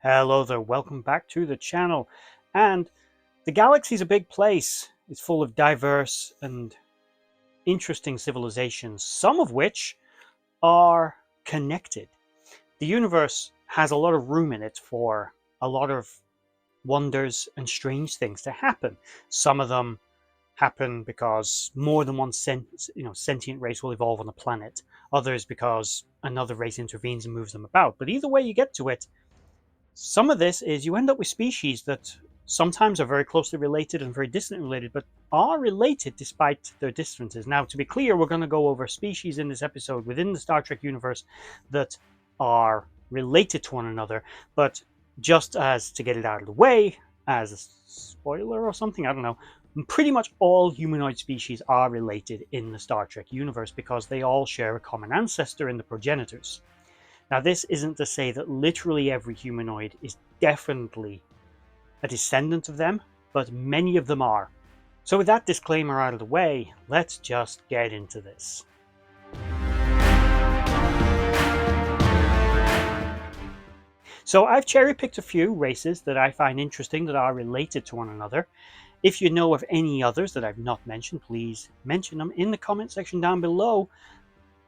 Hello there, welcome back to the channel. And the galaxy is a big place. It's full of diverse and interesting civilizations, some of which are connected. The universe has a lot of room in it for a lot of wonders and strange things to happen. Some of them happen because more than one sentient race will evolve on the planet. Others because another race intervenes and moves them about. But either way you get to it, some of this is you end up with species that sometimes are very closely related and very distantly related, but are related despite their differences. Now, to be clear, we're going to go over species in this episode within the Star Trek universe that are related to one another, but just as to get it out of the way, as a spoiler or something, I don't know, pretty much all humanoid species are related in the Star Trek universe because they all share a common ancestor in the progenitors. Now, this isn't to say that literally every humanoid is definitely a descendant of them, but many of them are. So with that disclaimer out of the way, let's just get into this. So I've cherry-picked a few races that I find interesting that are related to one another. If you know of any others that I've not mentioned, please mention them in the comment section down below,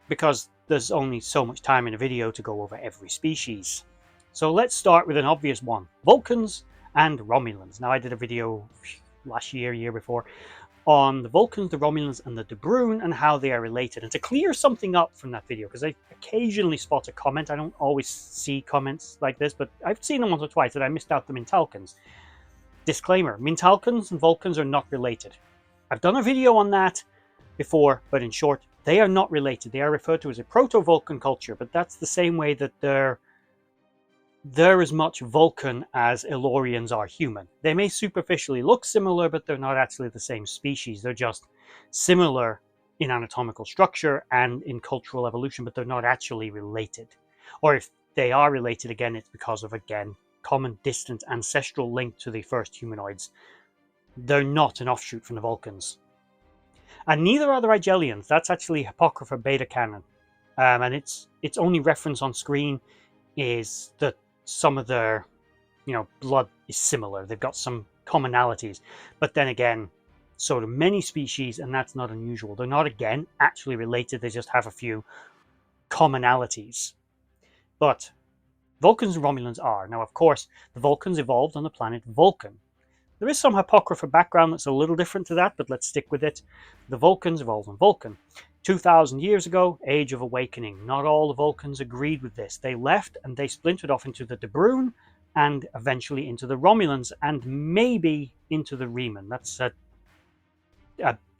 because there's only so much time in a video to go over every species. So let's start with an obvious one, Vulcans and Romulans. Now, I did a video last year before, on the Vulcans, the Romulans, and the De Bruin and how they are related. And to clear something up from that video, because I occasionally spot a comment, I don't always see comments like this, but I've seen them once or twice that I missed out the Mintalcans. Disclaimer, Mintalcans and Vulcans are not related. I've done a video on that before, but in short, they are not related. They are referred to as a proto-Vulcan culture, but that's the same way that they're as much Vulcan as Elorians are human. They may superficially look similar, but they're not actually the same species. They're just similar in anatomical structure and in cultural evolution, but they're not actually related. Or if they are related, again, it's because of, again, common distant ancestral link to the first humanoids. They're not an offshoot from the Vulcans. And neither are the Rigelians. That's actually Apocrypha Beta Canon. And its only reference on screen is that some of their, blood is similar. They've got some commonalities. But then again, so do many species, and that's not unusual. They're not, again, actually related. They just have a few commonalities. But Vulcans and Romulans are. Now, of course, the Vulcans evolved on the planet Vulcan. There is some Apocrypha background that's a little different to that, but let's stick with it. The Vulcans evolved on Vulcan. 2,000 years ago, Age of Awakening. Not all the Vulcans agreed with this. They left and they splintered off into the De Bruin and eventually into the Romulans and maybe into the Reman. That's a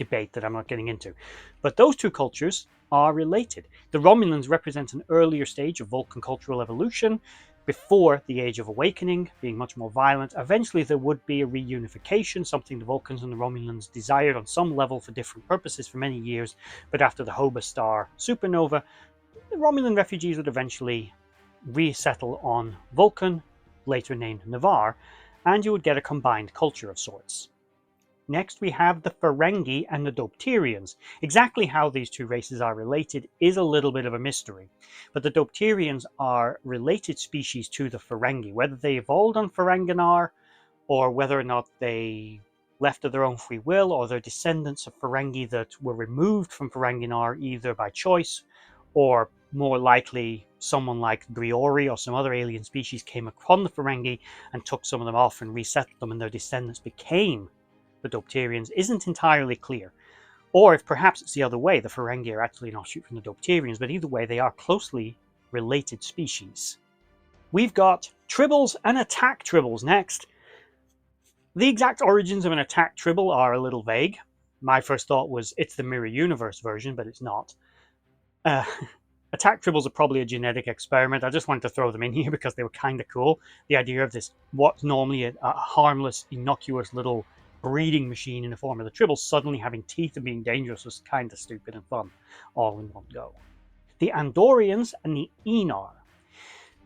debate that I'm not getting into. But those two cultures are related. The Romulans represent an earlier stage of Vulcan cultural evolution, before the Age of Awakening, being much more violent. Eventually there would be a reunification, something the Vulcans and the Romulans desired on some level for different purposes for many years, but after the Hoba star supernova, the Romulan refugees would eventually resettle on Vulcan, later named Navarre, and you would get a combined culture of sorts. Next, we have the Ferengi and the Dopterians. Exactly how these two races are related is a little bit of a mystery, but the Dopterians are related species to the Ferengi. Whether they evolved on Ferenginar, or whether or not they left of their own free will, or they're descendants of Ferengi that were removed from Ferenginar either by choice, or more likely someone like Briori or some other alien species came upon the Ferengi and took some of them off and resettled them, and their descendants became the Dopterians, isn't entirely clear. Or if perhaps it's the other way, the Ferengi are actually an offshoot from the Dopterians, but either way, they are closely related species. We've got Tribbles and Attack Tribbles next. The exact origins of an Attack Tribble are a little vague. My first thought was it's the Mirror Universe version, but it's not. Attack Tribbles are probably a genetic experiment. I just wanted to throw them in here because they were kind of cool. The idea of this, what's normally a harmless, innocuous little breeding machine in the form of the Tribbles suddenly having teeth and being dangerous was kind of stupid and fun, all in one go. The Andorians and the Enar.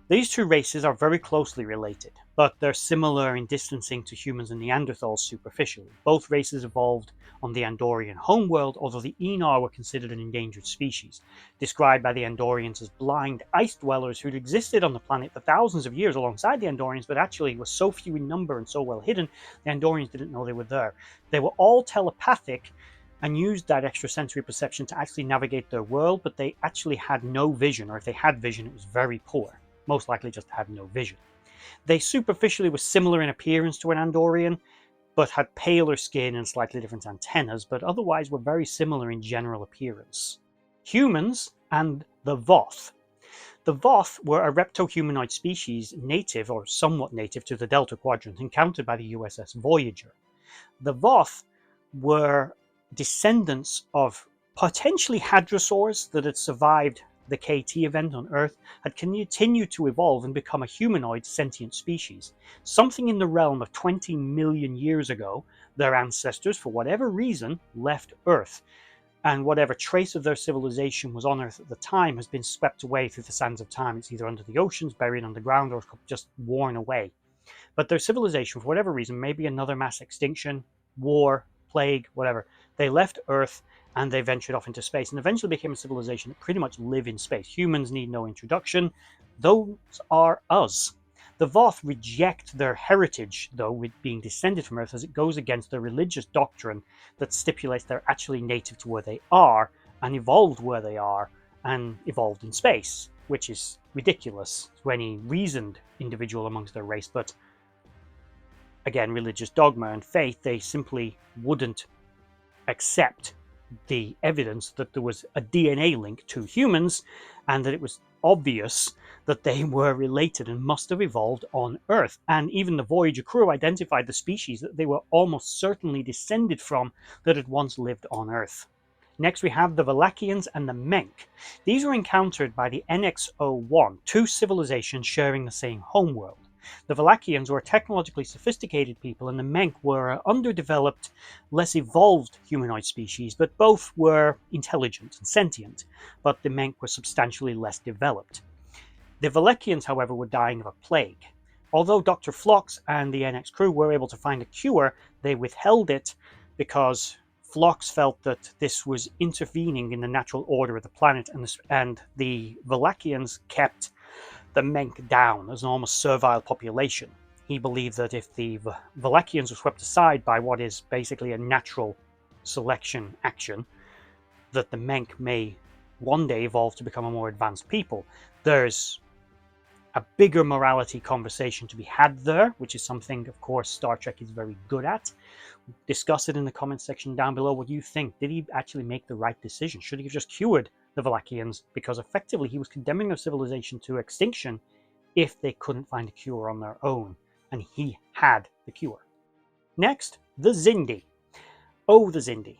These two races are very closely related, but they're similar in distancing to humans and Neanderthals superficially. Both races evolved on the Andorian homeworld, although the Enar were considered an endangered species, described by the Andorians as blind ice dwellers who'd existed on the planet for thousands of years alongside the Andorians, but actually were so few in number and so well hidden, the Andorians didn't know they were there. They were all telepathic and used that extrasensory perception to actually navigate their world, but they actually had no vision, or if they had vision, it was very poor. Most likely just had no vision. They superficially were similar in appearance to an Andorian, but had paler skin and slightly different antennas, but otherwise were very similar in general appearance. Humans and the Voth. The Voth were a repto-humanoid species native, or somewhat native, to the Delta Quadrant, encountered by the USS Voyager. The Voth were descendants of potentially hadrosaurs that had survived the KT event on Earth, had continued to evolve and become a humanoid sentient species. Something in the realm of 20 million years ago, their ancestors, for whatever reason, left Earth, and whatever trace of their civilization was on Earth at the time has been swept away through the sands of time. It's either under the oceans, buried underground, or just worn away. But their civilization, for whatever reason, maybe another mass extinction, war, plague, whatever, they left Earth and they ventured off into space and eventually became a civilization that pretty much live in space. Humans need no introduction. Those are us. The Voth reject their heritage, though, with being descended from Earth, as it goes against their religious doctrine that stipulates they're actually native to where they are and evolved where they are and evolved in space, which is ridiculous to any reasoned individual amongst their race. But again, religious dogma and faith, they simply wouldn't accept the evidence that there was a DNA link to humans and that it was obvious that they were related and must have evolved on Earth. And even the Voyager crew identified the species that they were almost certainly descended from that had once lived on Earth. Next, we have the Valachians and the Menk. These were encountered by the NX-01, two civilizations sharing the same homeworld. The Valachians were a technologically sophisticated people, and the Menk were an underdeveloped, less evolved humanoid species, but both were intelligent and sentient, but the Menk were substantially less developed. The Valachians, however, were dying of a plague. Although Dr. Phlox and the NX crew were able to find a cure, they withheld it because Phlox felt that this was intervening in the natural order of the planet, and the Valachians kept the Menk down as an almost servile population. He believed that if the Valachians were swept aside by what is basically a natural selection action, that the Menk may one day evolve to become a more advanced people. There's a bigger morality conversation to be had there, which is something, of course, Star Trek is very good at. Discuss it in the comments section down below. What do you think? Did he actually make the right decision? Should he have just cured the Valachians? Because effectively he was condemning their civilization to extinction if they couldn't find a cure on their own, and he had the cure. Next, the Xindi. Oh, the Xindi.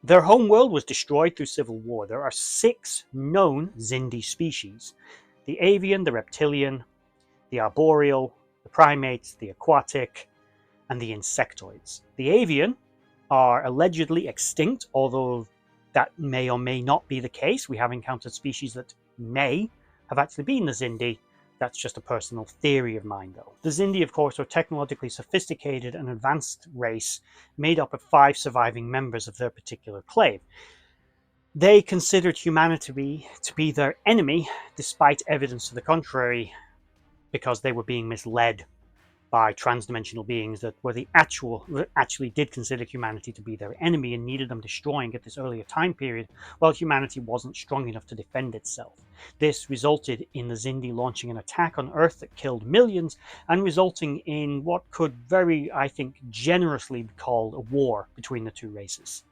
Their homeworld was destroyed through civil war. There are 6 known Xindi species: the avian, the reptilian, the arboreal, the primates, the aquatic, and the insectoids. The avian are allegedly extinct, although that may or may not be the case. We have encountered species that may have actually been the Xindi. That's just a personal theory of mine, though. The Xindi, of course, are a technologically sophisticated and advanced race made up of 5 surviving members of their particular clade. They considered humanity to be their enemy, despite evidence to the contrary, because they were being misled by transdimensional beings that actually did consider humanity to be their enemy and needed them destroying at this earlier time period, while humanity wasn't strong enough to defend itself. This resulted in the Xindi launching an attack on Earth that killed millions, and resulting in what could very, I think, generously be called a war between the two races.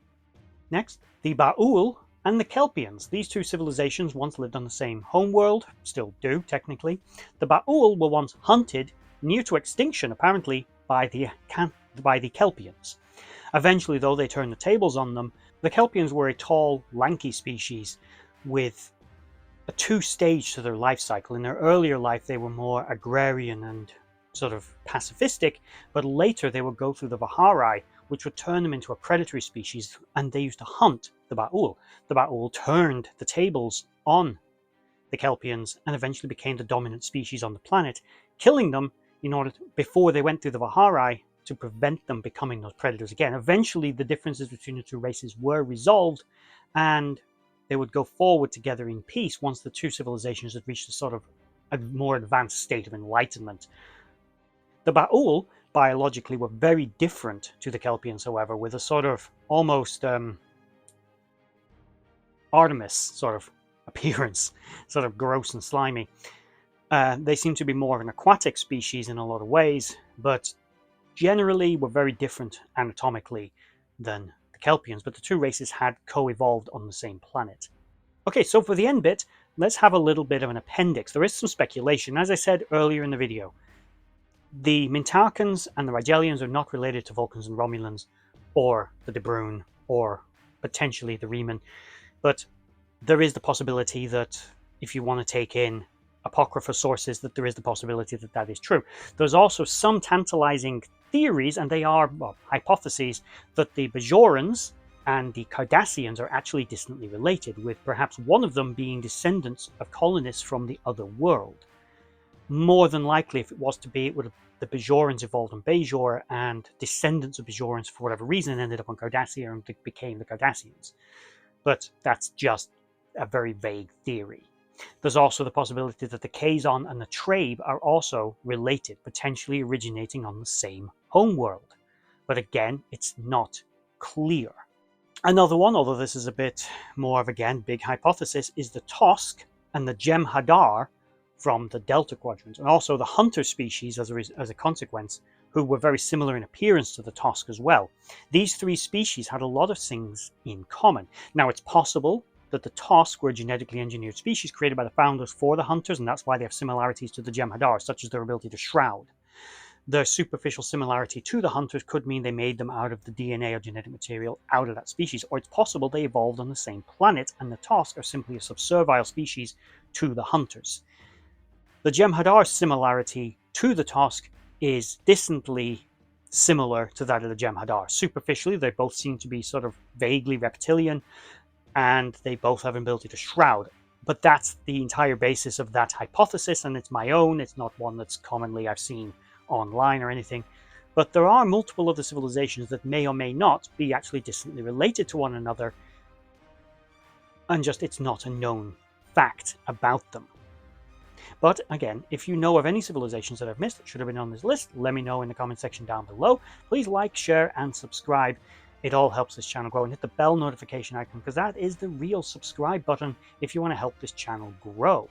Next, the Ba'ul and the Kelpians. These two civilizations once lived on the same homeworld, still do technically. The Ba'ul were once hunted near to extinction, apparently, by the Kelpians. Eventually, though, they turned the tables on them. The Kelpians were a tall, lanky species with a 2-stage to their life cycle. In their earlier life, they were more agrarian and sort of pacifistic, but later they would go through the Vihari, which would turn them into a predatory species, and they used to hunt the Ba'ul. The Ba'ul turned the tables on the Kelpians and eventually became the dominant species on the planet, killing them in order to, before they went through the Vahari, to prevent them becoming those predators again. Eventually, the differences between the two races were resolved, and they would go forward together in peace once the two civilizations had reached a sort of a more advanced state of enlightenment. The Ba'ul biologically were very different to the Kelpians, however, with a sort of almost Artemis sort of appearance, sort of gross and slimy. They seem to be more of an aquatic species in a lot of ways, but generally were very different anatomically than the Kelpians, but the two races had co-evolved on the same planet. Okay, so for the end bit, let's have a little bit of an appendix. There is some speculation. As I said earlier in the video, the Mintarkans and the Rigelians are not related to Vulcans and Romulans, or the De Bruyn, or potentially the Riemann, but there is the possibility that if you want to take in apocryphal sources, that there is the possibility that that is true. There's also some tantalizing theories, and they are hypotheses, that the Bajorans and the Cardassians are actually distantly related, with perhaps one of them being descendants of colonists from the other world. More than likely, if it was to be, it would have, the Bajorans evolved on Bajor, and descendants of Bajorans, for whatever reason, ended up on Cardassia and became the Cardassians. But that's just a very vague theory. There's also the possibility that the Kazon and the Trabe are also related, potentially originating on the same homeworld. But again, it's not clear. Another one, although this is a bit more of, again, big hypothesis, is the Tosk and the Jem'Hadar from the Delta Quadrant, and also the Hunter species as a consequence, who were very similar in appearance to the Tosk as well. These three species had a lot of things in common. Now, it's possible that the Tosk were a genetically engineered species created by the founders for the Hunters, and that's why they have similarities to the Jem'Hadar, such as their ability to shroud. Their superficial similarity to the Hunters could mean they made them out of the DNA or genetic material out of that species, or it's possible they evolved on the same planet, and the Tosk are simply a subservial species to the Hunters. The Jem'Hadar's similarity to the Tosk is distantly similar to that of the Jem'Hadar. Superficially, they both seem to be sort of vaguely reptilian, and they both have an ability to shroud. But that's the entire basis of that hypothesis, and it's my own. It's not one that's commonly I've seen online or anything. But there are multiple other civilizations that may or may not be actually distantly related to one another, and just it's not a known fact about them. But again, if you know of any civilizations that I've missed that should have been on this list, let me know in the comment section down below. Please like, share, and subscribe. It all helps this channel grow, and hit the bell notification icon, because that is the real subscribe button if you want to help this channel grow.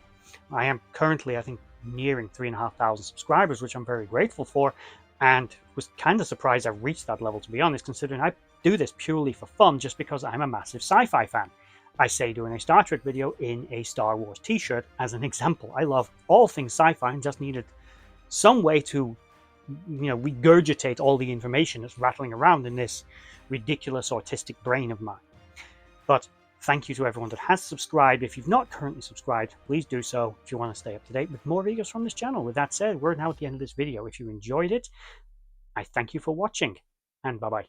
I am currently, I think, nearing 3,500 subscribers, which I'm very grateful for, and was kind of surprised I've reached that level, to be honest, considering I do this purely for fun, just because I'm a massive sci-fi fan. I say doing a Star Trek video in a Star Wars t-shirt as an example. I love all things sci-fi and just needed some way to, regurgitate all the information that's rattling around in this ridiculous autistic brain of mine. But thank you to everyone that has subscribed. If you've not currently subscribed, please do so if you want to stay up to date with more videos from this channel. With that said, we're now at the end of this video. If you enjoyed it, I thank you for watching, and bye-bye.